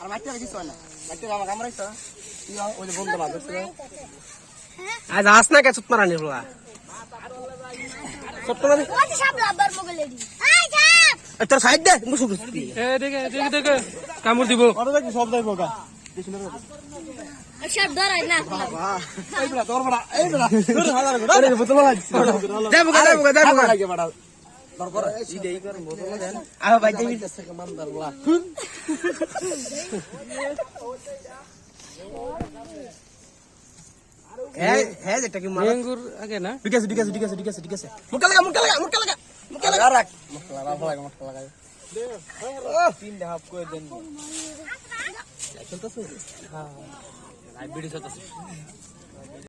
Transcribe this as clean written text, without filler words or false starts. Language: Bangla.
আর মাইতে কিছু হয় না মাইতে আমার কামড়াইছ কি ওই যে বন্ধ লাগছে আজ আস না কে চুত মারানি বলা ছোট না ওই সাপ লাবার মগলে দি আই সাপ তোর সাইড দে মুসু কুস্তি এ দেখে কামড় দিব ওটা দেখি সব যাইব গা সাপ ধরাই না এই বড়া তোর বড়া এই বড়া তোর হালার গো আরে বোতল লাগছে দেবো লাগে বড়া দরকার এই দেই করে বোতল দেন আও ভাই দেবি থেকে মানদার বড়া হ্যাঁ যেটা কি মারা ডেঙ্গুর আগে না ঠিক আছে মুকা লাগা রাখ মশলা লাগা তিন হাফ করে দেন হ্যাঁ বিড়ি চলতেছে